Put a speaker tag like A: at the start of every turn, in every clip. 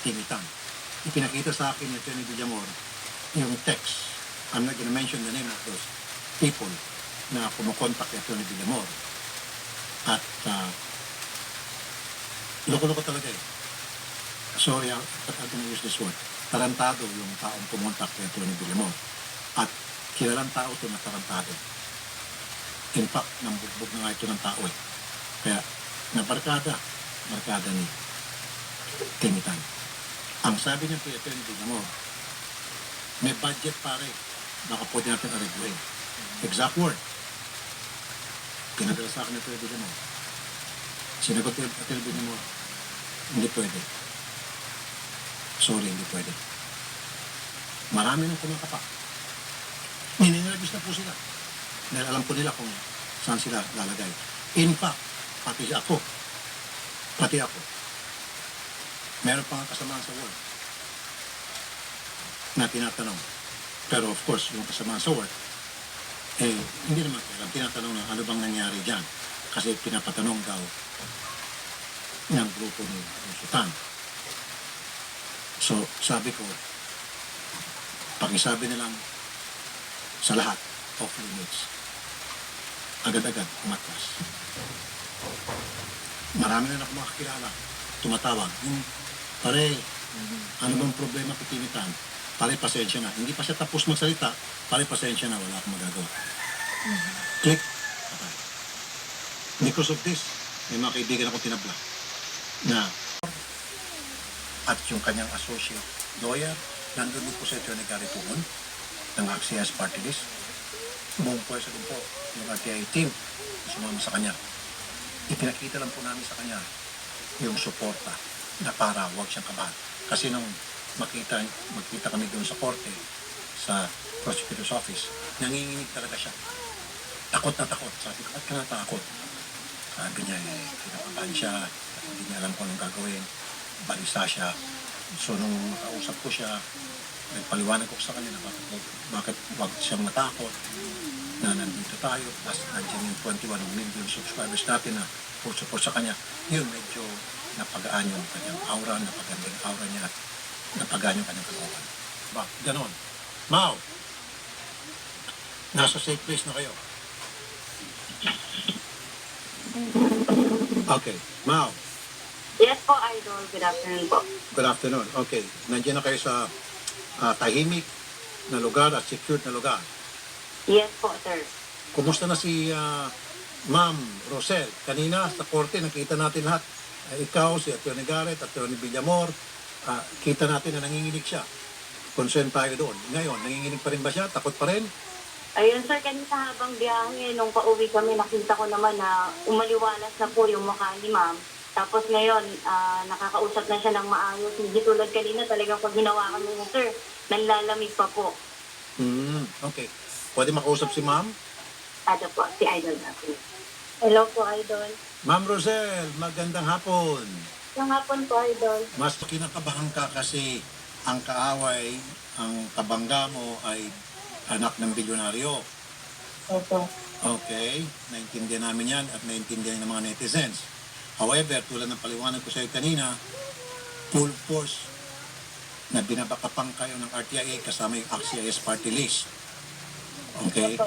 A: Timitan. Ipinakita sa akin ni Atty. Villamor yung text. I'm not gonna mention the name of those people na kumukontak kay Atty. Villamor. At loko-loko talaga eh. Sorry, I'm gonna use this word. Tarantado yung taong pumuntak kay Atty. Villamor. At kilalang tao ito na tarantado. In fact, nambugbog na nga ito ng tao eh. Kaya, markada ni Timitan. Ang sabi niya po ito yung Villamor, may budget pare, baka pwede natin ariguin. Exact word. Pinadala sa akin ito yung Villamor. Sinagot ko yung Villamor, hindi pwede. Sorry, hindi pwede. Marami nang kumakapak. Nininirabis na po sila. Dahil alam po nila kung saan sila lalagay. In fact, pati ako, meron pa nga kasamaan sa work na tinatanong. Pero of course, yung kasamaan sa work, hindi naman kailan tinatanong na ano bang nangyari dyan. Kasi pinapatanong daw ng grupo ni Sultan. So, sabi ko, pakisabi na lang sa lahat, off limits. Agad-agad, umatras. Marami na ako makakilala. Tumatawag. Pare, ano bang problema kay Timitan? Pare, pasensya na. Hindi pa siya tapos magsalita. Pare, pasensya na. Wala akong magagawa. Click. Patay. Because of this, may mga kaibigan ako tinabla na at yung kanyang associate lawyer, nandun din po sa Atty. Gary Tugon ng AXIS Party List. Buong po sa po, yung RTI team, sumama sa kanya. Ipinakita lang po namin sa kanya yung suporta na para huwag siyang kabahan. Kasi nung magkita kami doon sa korte, sa prosecutor's office, nanginginig talaga siya. Takot na takot. Sabi ko, ba't ka natakot? Sabi niya, kinakabahan siya, at hindi niya alam kung anong gagawin. Balisa siya. So nung nakausap ko siya, nagpaliwanag ko sa kanya na bakit wag siyang matakot na nandito tayo, plus nandiyan yung 21 million subscribers natin na full support sa kanya. Yun, medyo napagaan yung kanyang aura, napaganda yung aura niya, at napagaan yung kanyang kalooban. Ba, ganon. Mau, nasa safe place na kayo. Okay, Mau.
B: Yes po, Idol. Good afternoon po.
A: Good afternoon. Okay, nandiyan na kayo sa tahimik na lugar at secured na lugar.
B: Yes po, sir.
A: Kumusta na si Ma'am Rosel? Kanina sa korte, nakita natin lahat. Ikaw, si Atty. Garrett, Atty. Villamor, kita natin na nanginginig siya. Concern tayo doon. Ngayon, nanginginig pa rin ba siya? Takot pa rin?
B: Ayun, sir, kanina habang biyahe, nung pauwi kami, nakita ko naman na umaliwalas na po yung mukha ni ma'am. Tapos ngayon, nakakausap na siya ng maayos. Hindi tulad kanina, talagang pag hinawakan mo, sir, nanlalamig pa po.
A: Okay. Pwede makausap si Ma'am?
B: Ano po, si Idol natin. Hello po, Idol.
A: Ma'am Rosel, magandang hapon.
B: Yung hapon po, Idol.
A: Mas kinakabahan ka kasi ang kaaway, ang kabangga mo ay anak ng bilyonaryo.
B: Opo.
A: Okay, naintindihan namin yan at naintindihan ng mga netizens. However, tulad ng paliwanag ko sa iyo kanina, full force na binabakapang kayo ng RTIA kasama yung AXIS party list. Okay?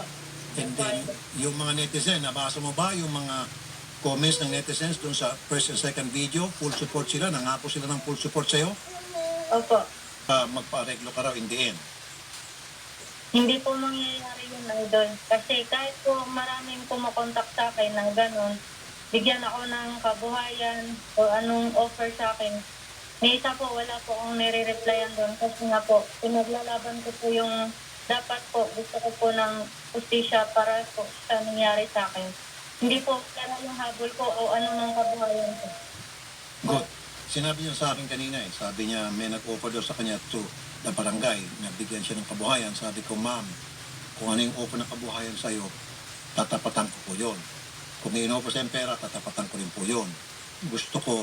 A: And then, yung mga netizen, nabasa mo ba yung mga comments ng netizens dun sa first and second video? Full support sila, nangako sila ng full support sa'yo?
B: Opo.
A: Magpa-areglo ka raw in the end.
B: Hindi po mangyayari yun, Idol. Kasi kahit po maraming kumakontak sa akin ng ganon, bigyan ako ng kabuhayan o anong offer sa akin. May isa po, wala po akong nire-replyan doon kasi nga po, pinaglalaban ko po yung dapat po, gusto ko po ng justisya para po sa nangyari sa akin. Hindi po, kaya yung habol ko o ano ng kabuhayan ko.
A: Good. Sinabi niya sa akin kanina sabi niya may nag-offer daw sa kanya to the barangay, nabigyan siya ng kabuhayan. Sabi ko, ma'am, kung ano yung offer ng kabuhayan sa'yo, tatapatan ko po yun. Kung may in-offer sa'yo pera, tatapatan ko rin po yun. Gusto ko,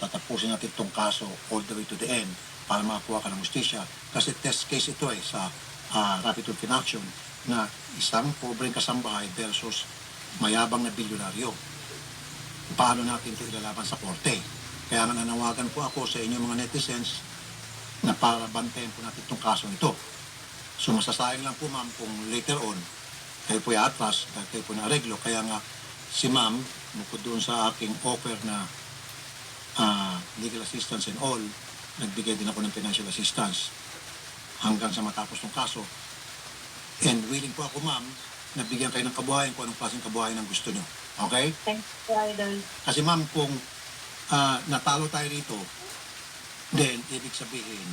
A: tatapusin natin itong kaso all the way to the end para makakuha ka ng justisya. Kasi test case ito sa Rapid Tulfin Action na isang pobreng kasambahay versus mayabang na bilyonaryo. Paano natin ito ilalaban sa korte? Kaya nga nanawagan po ako sa inyo mga netizens na para bantayan po natin itong kaso ito. So masasayang lang po ma'am kung later on kayo po atras, kayo po na-areglo. Kaya nga si ma'am, bukod doon sa aking offer na legal assistance and all, nagbigay din ako ng financial assistance hanggang sa matapos ng kaso. And willing po ako ma'am, nabigyan kayo ng kabuhayan kung anong klaseng kabuhayan ang gusto nyo. Okay?
B: Thank you, Idol.
A: Kasi ma'am, kung natalo tayo rito, then ibig sabihin,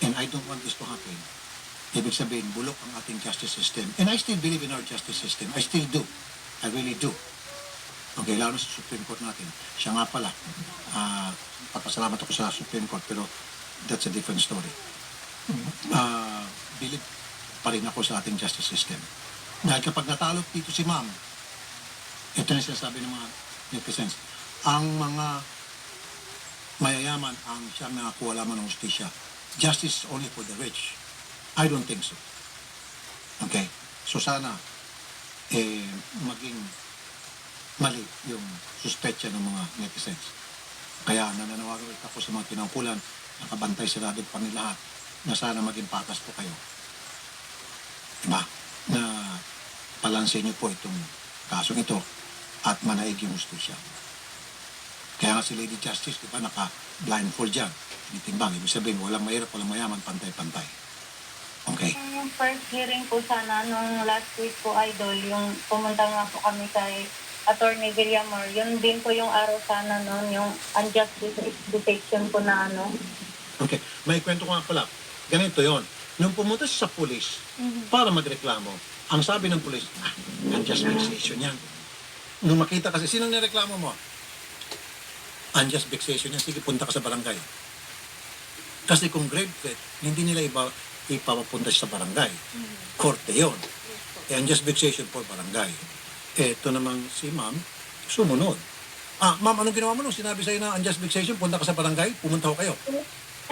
A: and I don't want this to happen, ibig sabihin, bulok ang ating justice system. And I still believe in our justice system. I still do. I really do. Okay, lalo sa Supreme Court natin. Siya nga pala, papasalamat ako sa Supreme Court, pero that's a different story. Believe pa rin ako sa ating justice system. Dahil kapag natalo dito si ma'am, ito na sinasabi ng mga netizens, ang mga mayayaman ang siyang nakakuha lamang ng justisya. Justice is only for the rich. I don't think so. Okay? So sana, maging mali yung suspetsya ng mga netizens. Kaya nananawagan ulit ako sa mga kinangkulan, nakabantay sila din pa lahat, na sana maging patas po kayo. Diba? Na balansin niyo po itong kasong ito at manaig yung justisya. Kaya nga si Lady Justice, di ba, naka-blindfold dyan. Tinitimbang. Ibig sabihin, walang mahirap, walang mayaman, pantay-pantay. Okay?
B: Yung first hearing po sana, nung last week po, Idol, yung pumunta nga po kami kay Attorney Villamor, yun din po yung araw sana noon, yung unjust detection po na ano.
A: Okay. May kwento ko nga pala. Ganito yon. Nung pumunta siya sa pulis para magreklamo, ang sabi ng pulis, unjust vexation yan. Nung makita kasi, sinong nireklamo mo? Unjust vexation yan. Sige, punta ka sa barangay. Kasi kung grave threat, hindi nila ipapapunta sa barangay. Korte yon. Unjust vexation for barangay. Eto namang si ma'am, sumunod. Ma'am, anong ginawa mo nung sinabi sa'yo na unjust vexation, punta ka sa barangay, pumunta ko kayo?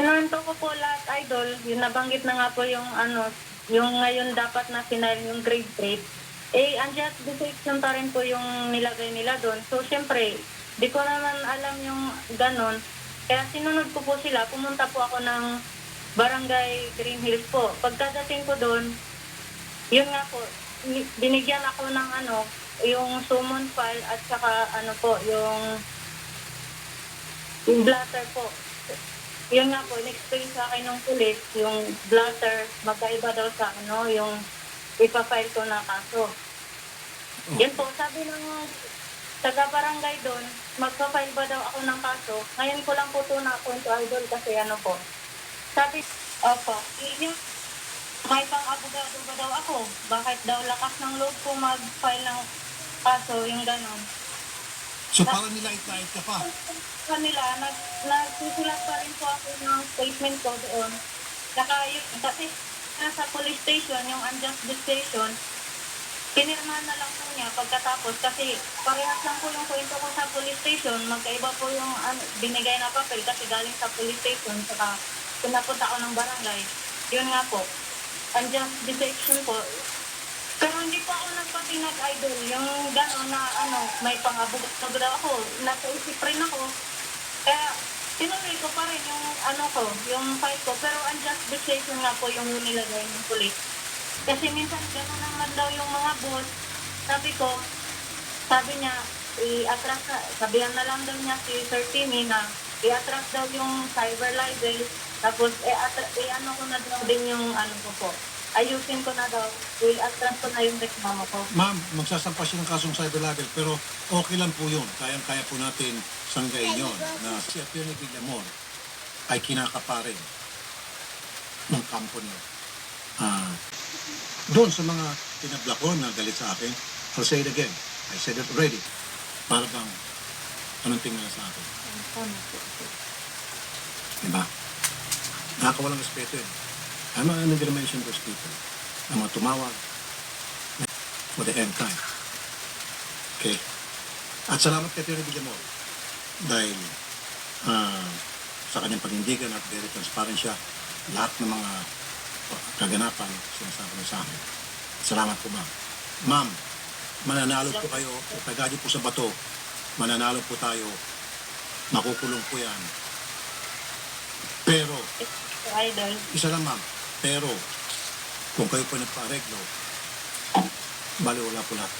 B: Inunto ko po lahat, Idol. Yung nabanggit na nga po yung ano, yung ngayon dapat na final yung grade 3. Unjust detection pa rin po yung nilagay nila doon. So, syempre, di ko naman alam yung ganon. Kaya sinunod ko po sila. Pumunta po ako ng Barangay Green Hills po. Pagkadating ko doon, yun nga po, binigyan ako ng ano, yung summon file at saka ano po, yung blatter po. Yun nga po, in-explain sa akin ng pulis, yung blatter, magkaiba daw sa ano, yung ipafile ko na kaso. Yan po, sabi ng taga-barangay doon, magpa-file ba daw ako ng kaso? Ngayon ko lang po ito na-kwento, Idol, kasi ano po. Sabi, opo, yung may pang-abogado ba daw ako? Bakit daw lakas ng loob ko mag-file ng kaso, yung ganon.
A: So parang nilait-lait ka pa.
B: Kanila, nagsusulat pa rin po ako ng statement ko doon. Kasi nasa police station, yung unjust detention, pinirmahan na lang po niya pagkatapos kasi parehas lang po yung kwento ko sa police station, magkaiba po yung binigay na papel kasi galing sa police station, saka pinapunta ko ng barangay. Yun nga po, unjust detention po. Pero hindi po ako nagpatinag, Idol. Yung gano'n na may pang-abog daw ako. Napaisip rin ako. Kaya tinuloy ko pa rin yung yung fight ko. Pero unjust detention nga po yung nilagay ng police. Kasi minsan gano'n naman daw yung mga boss. Sabi niya, i-attract na, sabihan na lang daw niya si Sir Timmy na i-attract daw yung cyber libel. Tapos ko na daw din yung ko po. Ayusin ko na daw. I-attract ko na yung reklamo ko.
A: Ma'am, magsasampa siya ng kasong cyber libel, pero okay lang po yun. Kayang-kaya po natin sanggain yun na si Atty. Villamor ay kinakaparin ng kampo niya. Doon sa mga tinabla ko na galit sa akin, I'll say it again. I said it already. Para bang, anong tingin na sa akin? Diba? Nakakawalang respeto yun. I'm not going to mention those people. Ang mga tumawag for the end time. Okay? At salamat kay Atty. Villamor dahil sa kanyang panindigan at very transparent siya, lahat ng mga kaganapan sinasabi niya sa akin. Salamat po, ma'am. Ma'am, mananalo po kayo, tagadi po sa bato, mananalo po tayo, makukulong po yan. Pero,
B: Idol.
A: isa lang ma'am, pero, kung kayo po nagpa-areglo, bali wala po lahat.